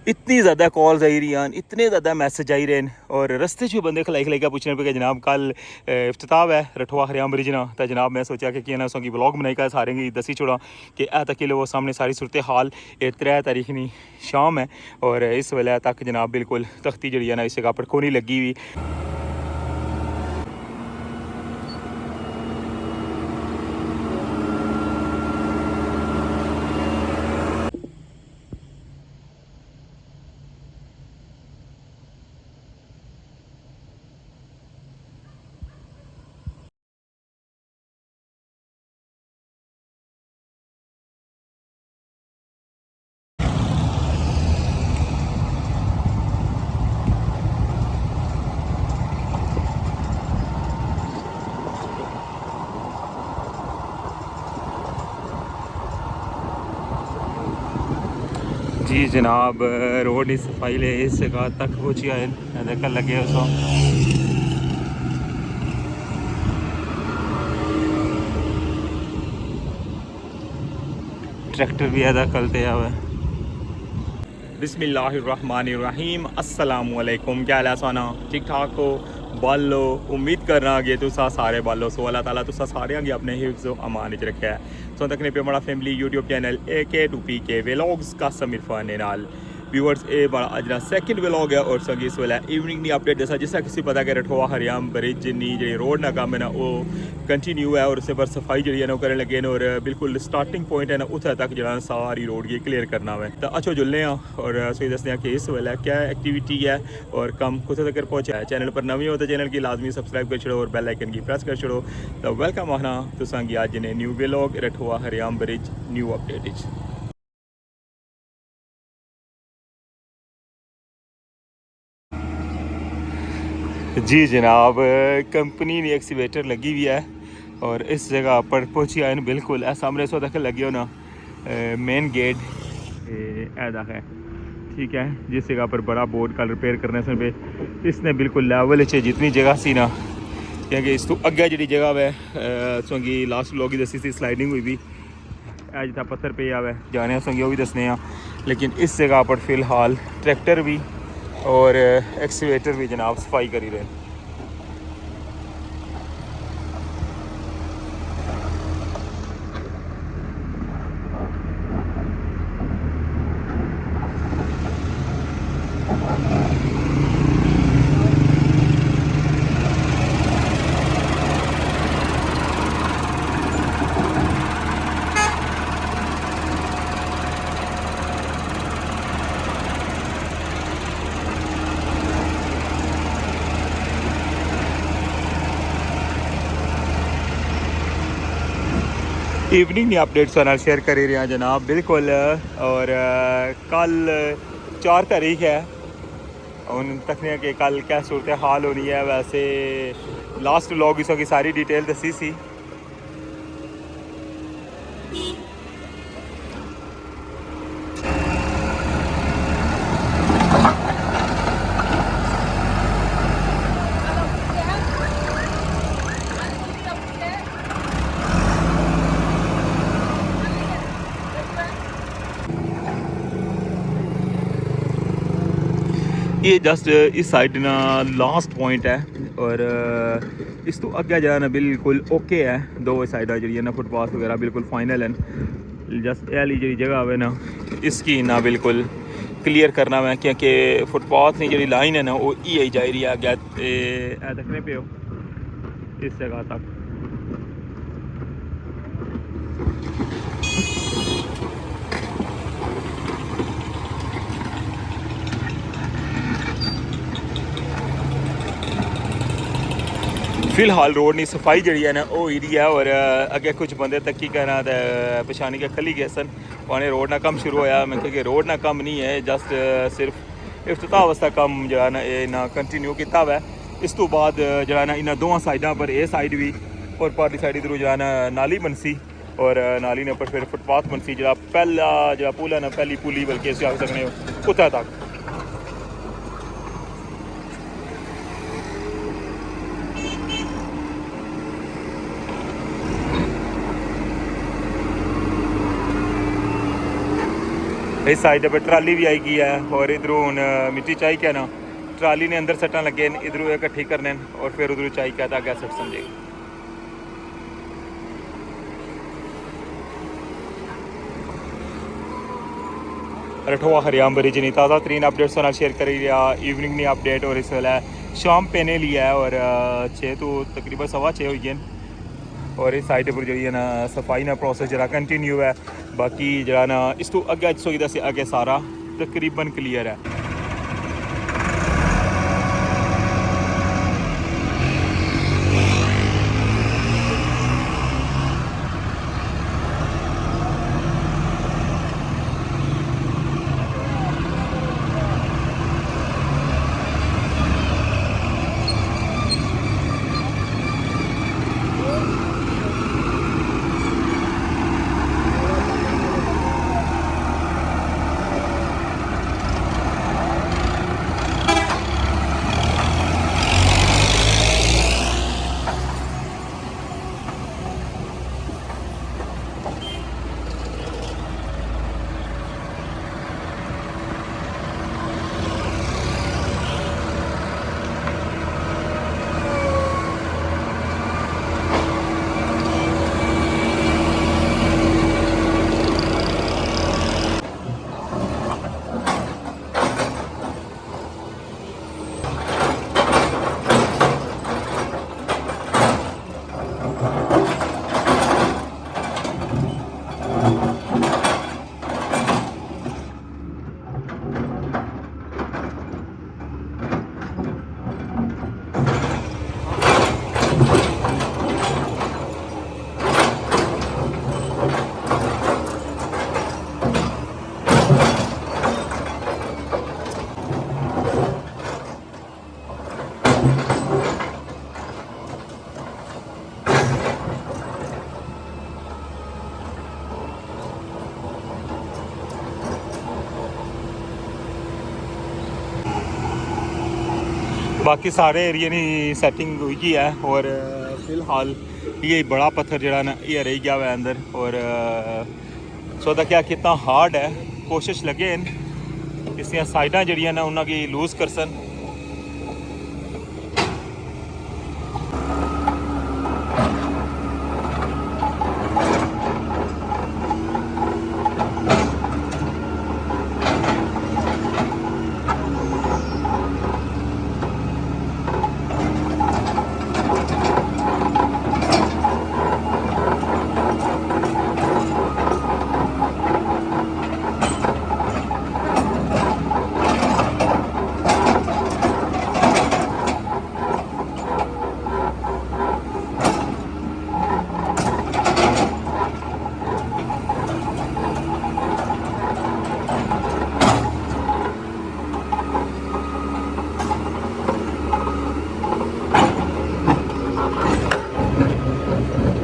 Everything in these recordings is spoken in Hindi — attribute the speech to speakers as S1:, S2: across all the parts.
S1: इतनी ज़्यादा कॉल्स आई रही हैं, इतने ज़्यादा मैसेज आई रहे हैं और रस्ते च बंदे खलाई खलाई का पूछने पे कि जनाब कल इफ्तिताह है रठवा हरियाम ब्रिज ना। तो जनाब मैं सोचा कि ना उसकी ब्लॉग बनाई का सारे की दसी छोड़ा कि ए तक वो सामने सारी सूरत हाल 3 तारीख नी शाम है और इस वेले तक जनाब बिल्कुल तख्ती जी है ना इस जगह पर कोनी लगी हुई। जी जनाब रोड की सफाई ले इस जगह तक पहुँची है देख लगे उसको ट्रैक्टर भी अदा करते हुए। बिस्मिल्लाहिर्रहमानिर्रहीम अस्सलाम वालेकुम। क्या हाल है सोना ठीक ठाक हो बालो उम्मीद करना कि तुसा सारे बालो सो अल्लाह ताला तुसा सारे आगे अपने हिफ्ज़ व अमान च रखा है। सो तकने पे बड़ा family YouTube channel AK2PK vlogs का समीर फान नाल व्यूअर्स ये बड़ा अज सैकेंड व्लॉग है और संगी इस वेले इवनिंग की अपडेट दसा जिस किसी पता कि रठवा हरियाम ब्रिज नी जी रोड ना काम है ना वो कंटिन्यू है और उस पर सफाई जी है ना करने लगे हैं और बिल्कुल स्टार्टिंग पॉइंट है ना उत्थे तक जो सारी रोड की क्लीयर करना है। तो अच्छो जुलने और सही दसने कि इस वेले क्या एक्टिविटी है और कम कुछ तक पहुँचा है। चैनल पर नवी हो तो चैनल की लाजमी सब्सक्राइब कर छोड़ो और बेल आइकन की प्रेस कर छोड़ो। तो वेलकम आना तुसांगी अज ने न्यू व्लॉग रठवा हरियाम ब्रिज न्यू अपडेट। जी जनाब कंपनी ने एक्सीवेटर लगी हुई है और इस जगह पर पहुंची आए बिल्कुल सामने सो तक लगे हो ना मेन गेट है ठीक है जिस जगह पर बड़ा बोर्ड का रिपेयर करने से पे इसने बिल्कुल लेवल च जितनी जगह सी ना क्योंकि इस तो अगे जी जगह है सोंगी लास्ट लोग दसी सी स्लाइडिंग हुई भी जितना पत्थर पे आवे जाने सोंगी वो भी दसने लेकिन इस जगह पर फिलहाल ट्रैक्टर भी और एक्सीवेटर भी जनाब सफाई करी रहे हैं। इवनिंग की अपडेट्स शेयर कर रहे हैं जनाब बिल्कुल और कल 4 तारीख है उन तकने कि कल क्या सूरत हाल होनी है। वैसे लास्ट व्लॉग इसों की सारी डिटेल दसी सी। ये जस्ट इस साइड ना लास्ट पॉइंट है और इस तो अगे जाना बिल्कुल ओके है। दो साइड जी ना फुटपाथ वगैरह बिल्कुल फाइनल है। जस्ट ये वाली जी जगह है ना इसकी ना बिल्कुल क्लियर करना है क्योंकि फुटपाथ की जी लाइन है ना वो ही जा रही है अगे देखने पे हो इस जगह तक। फिलहाल रोड की सफाई जी है ना वो हुई दी है और अगे कुछ बंदे तक्की करना तो पछानी के खली गए सन पाने रोड ना कम शुरू होया मैं कि रोड ना कम नहीं है जस्ट सिर्फ इफ्तिताह वास्ता कम जो है ना ये ना कंटिन्यू किया हुआ है। इस तो बाद जो है ना इन्होंने दोवां साइडों पर ये साइड भी और पारली साइड इधरों जो है ना नाली बनसी और नाली ने ऊपर फिर फुटपाथ बनसी जो पहला जो पुल है ना पहली पुली बल्कि इसे आख सकते हो उत्थे तक। इस साइड पर ट्राली भी आई गई है और इधरों हूँ मिट्टी चाई क्या ना ट्राली ने अंदर सट्टा लगे इधरों इकट्ठी करने और फिर उधरों चाई क्या था अगर सट समझे। रठवा हरियाम बरी जी ताज़ा तरीन अपडेट्स शेयर करी रहा इवनिंग की अपडेट और इस वेले शाम पेने लिया है और 6 तो तकरीबन 6:15 हो गए और इस साइड पर जी ना सफाई ना प्रोसेस जरा कंटिन्यू है बाकी जरा ना इस तो अगे सोचता से अगे सारा तकरीबन क्लीयर है। बाकी सारे एरिए की सैटिंग हुई है और फिलहाल ये बड़ा पत्थर जरा ना ये रह गया हुआ है अंदर और सौदा क्या कितना हार्ड है कोशिश लगे इसलिए साइडा जड़ियाँ ना उन्होंने लूज कर सन।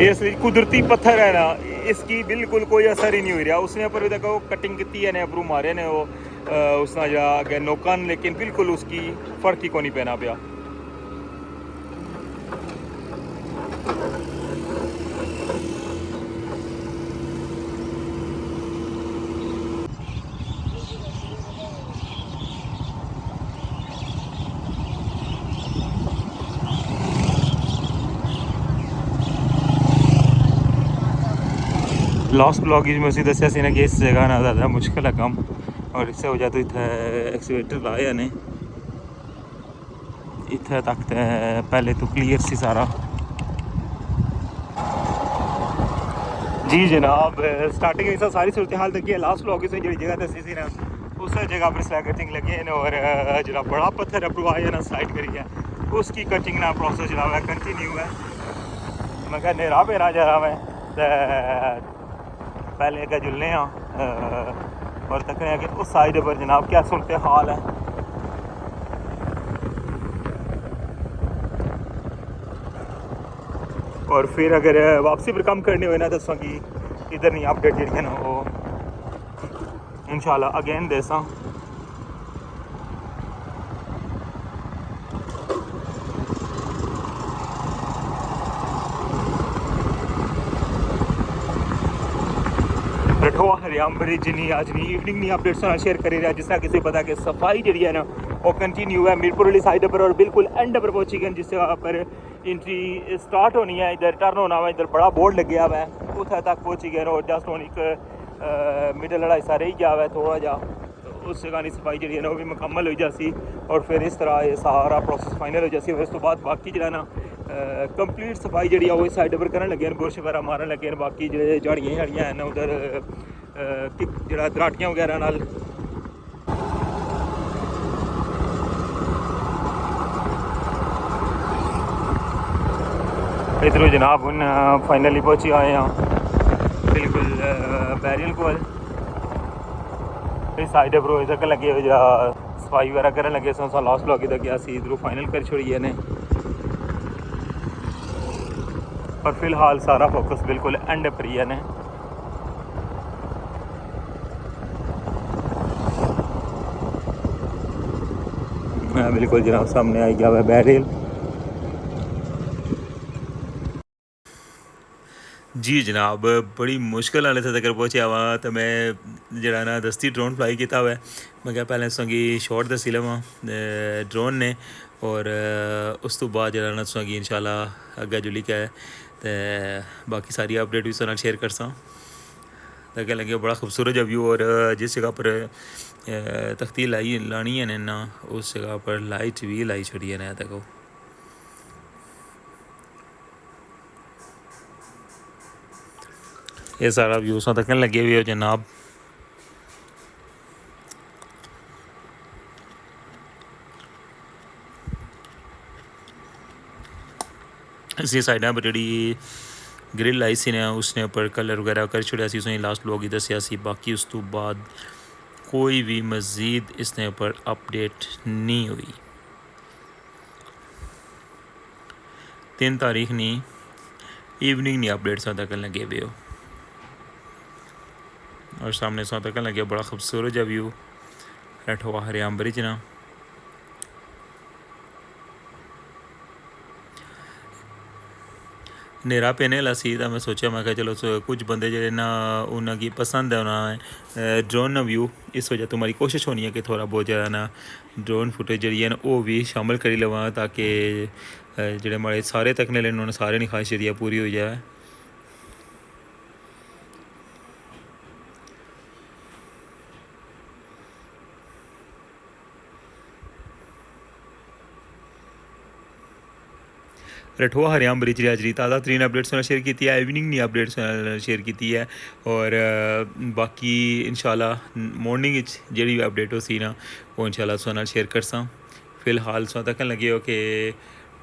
S1: ये कुदरती पत्थर है ना इसकी बिल्कुल कोई असर ही नहीं हो रहा उसने पर भी देखो कटिंग की है ने अपरू मारे ने वो उसने जा अगे नोकन लेकिन बिल्कुल उसकी फर्क ही को नहीं पहना पाया। लास्ट ब्लॉग में उसी दसिया सी ना कि इस जगह ना ज़्यादा मुश्किल है कम और इससे हो जाए तो इतने एक्सीवेटर लाया ने इतने तक तो पहले तो क्लियर सी सारा। जी जनाब स्टार्टिंग में सारी सूरत हाल तक लास्ट ब्लॉग से जी जगह दसी सी ना उस जगह पर स्लैगटिंग लगे हैं और जो बड़ा पत्थर अप्रू आया ना स्लाइड करिए उसकी कटिंग ना प्रोसेस जरा है कंटिन्यू है। मैं क्या नेरा पेरा जरा मैं पहले अगर जुलने और तक कि उस साइड पर जनाब क्या सूरत हाल है। और फिर अगर वापसी पर कम करनी हो ना दसा कि इधर नहीं अपडेट जी ना वो इंशाल्लाह अगेन देसा। रठोआ हरियाम ब्रिज नहीं आज नहीं इवनिंग नहीं अपडेट्स शेयर करी रहा जिस तरह किसी पता कि सफाई जी है ना वो कंटिन्यू है मीरपुर वाली साइड पर और बिल्कुल एंड पर पहुंची गए जिस जगह पर एंट्री स्टार्ट होनी है इधर टर्न होना हुआ इधर बड़ा बोर्ड लगे हुआ है उतना तक पहुंची गए और जस्ट हूँ एक मिडल वाला हिस्सा रही गया हुआ है थोड़ा जा तो उस जगह की सफाई जी है ना वो भी मुकम्मल हो जासी और फिर इस तरह ये सारा प्रोसेस फाइनल हो जासी। फिर उस तो बाद बाकी जो ना कंप्लीट सफाई जी वो इस साइड पर करन लगे बुरश वगैरह मारन लगे बाकी जो झाड़ियाँ झाड़ियाँ हैं ना उधर जो दराटियाँ वगैरह नाल इधरों जनाब हूँ फाइनली पहुँची आए हैं बिल्कुल बैरियल को इस साइड पर तक लगे हो जा सफाई वगैरह करन लगे सो लास्ट लॉग तक गया इधरों फाइनल कर छोड़िए ने और फिलहाल सारा फोकस बिल्कुल एंड पर ही है ने। बिल्कुल जनाब सामने आई गया हुआ बैरियल। जी जनाब बड़ी मुश्किल वाले थे तक पहुंचा वहाँ तो मैं जरा ना दस्ती ड्रोन फ्लाई किया हुआ है मैं क्या पहले संगी शॉट दसी लवा ड्रोन ने और उस तो बाद जरा ना संगी इंशाल्लाह अग्गे जुली क्या है तो बाकी सारी अपडेट भी सुना शेयर कर सा तो लगे बड़ा खूबसूरत व्यू और जिस जगह पर तख्ती लाई लानी है ना उस जगह पर लाइट भी लाई छोड़ी है ना तक ये सारा व्यू सा तक लगे हुए हो जनाब। इसी साइडा पर जी ग्रिल आई सी ने उसने ऊपर कलर वगैरह कर छोड़ा सी उसने लास्ट लोग ही दसिया सी बाकी उस तो बाद कोई भी मज़ीद इसने ऊपर अपडेट नहीं हुई। 3 तारीख नहीं इवनिंग नहीं अपडेट सा तक लगे हुए हो और सामने सा तक लगे बड़ा खूबसूरत जब व्यू रठवा हरियाम ब्रिज ना नेरा पेने वाला सी तो मैं सोचा मैं चलो कुछ बंदे जो ना उन्होंने पसंद है उन्होंने ड्रोन व्यू इस वजह तुम्हारी कोशिश होनी है कि थोड़ा बहुत ज़्यादा ना ड्रोन फुटेज जी है ना वो भी शामिल करी लवा ताकि जोड़े हमारे सारे तकने लेने उन्होंने सारे ख्वाहिश जी पूरी हो जाए। रठवा हरियाम ब्रिज हाजरी ताज़ा तरीन अपडेट्स शेयर की है इवनिंग नहीं अपडेट्स शेयर की है और बाकी इंशाल्लाह मॉर्निंग जी भी अपडेट हो सी ना वो इंशाल्लाह सो शेयर कर सा। फिलहाल सो तक लगे हो कि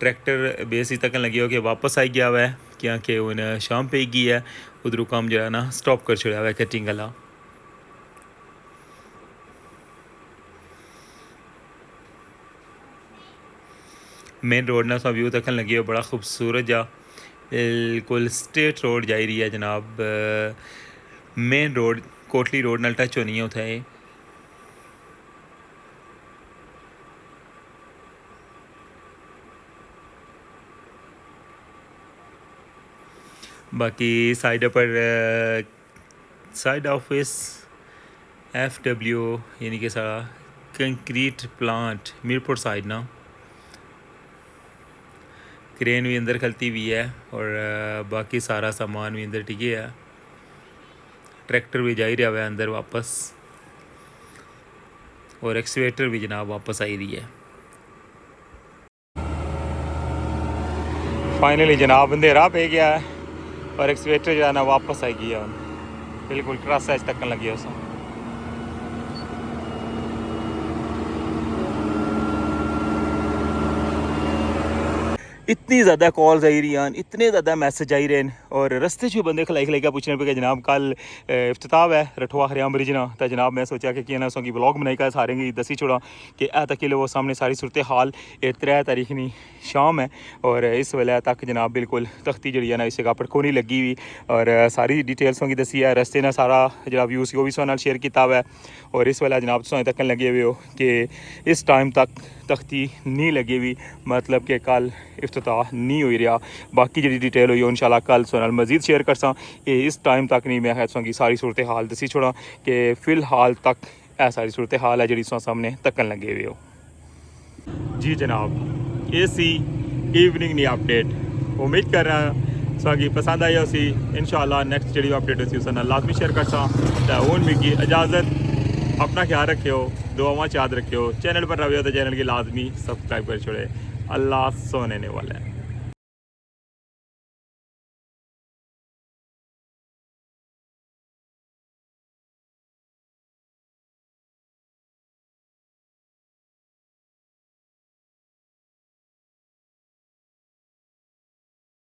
S1: ट्रैक्टर बेस ही तक लगे हो कि वापस आई गया हुआ है क्योंकि उन्हें शाम पे गई है उधरों काम जो है ना स्टॉप कर छोड़ा हुआ है कटिंग वाला। मेन रोड ना व्यू तक लगे हो बड़ा खूबसूरत जा बिल्कुल स्ट्रेट रोड जा रही है जनाब मेन रोड कोटली रोड नाल टच होनी है उत्थे बाकी साइड पर साइड ऑफिस FW यानी कि सारा कंक्रीट प्लांट मीरपुर साइड ना क्रेन भी अंदर खलती हुई है और बाकी सारा सामान भी अंदर टिके है ट्रैक्टर भी जा ही रहा है अंदर वापस और एक्सवेटर भी जनाब वापस आई रही है। फाइनली जनाब अंधेरा पे गया है और एक्सवेटर जो है ना वापस आई गया बिल्कुल क्रॉस एज तक लगी उस इतनी ज़्यादा कॉल्स आई रही हैं, इतने ज़्यादा मैसेज आई रहे हैं और रस्ते च बंदे खलाई खलाई पूछने पे कि जनाब कल इफ्तिताह है रठवा हरियाम ब्रिज ना। तो जनाब मैं सोचा कि ना उसकी ब्लॉग बनाई का सारे गी दसी छोड़ा कि ए तक वो सामने सारी सूरत हाल 3 तारीख नी शाम है और इस वेले तक जनाब बिल्कुल तख्ती जी है ना इस जगह पर कोनी लगी हुई और सारी डिटेल्स की दसी है। रस्ते ने सारा जो व्यूज़ वो भी साथ शेयर किया हुआ है और इस वेले जनाब तुम तकन लगे हुए हो कि इस टाइम तक तख्ती नहीं लगी हुई, मतलब कि कल इफ्तिताह नहीं हुई रहा। बाकी जी डिटेल हुई इंशाल्लाह कल सोनल मजीद शेयर करसा। इस टाइम तक नहीं मैं की सारी सूरत हाल दसी छोड़ा कि फ़िलहाल तक यह सारी सूरत हाल है जी सामने तकन लगे हुए हो। जी जनाब ये सी इवनिंग नी अपडेट, उम्मीद कर रहा कि पसंद आई उसी इंशाल्लाह नेक्स्ट जी अपडेट उसी उस लाजमी शेयर करसा। हूँ मिगी इजाज़त, अपना ख्याल रखियो, दुआवां याद रखियो, चैनल पर रहो तो चैनल की लाजमी सब्सक्राइब कर छोड़े। अल्लाह सोने वाला है।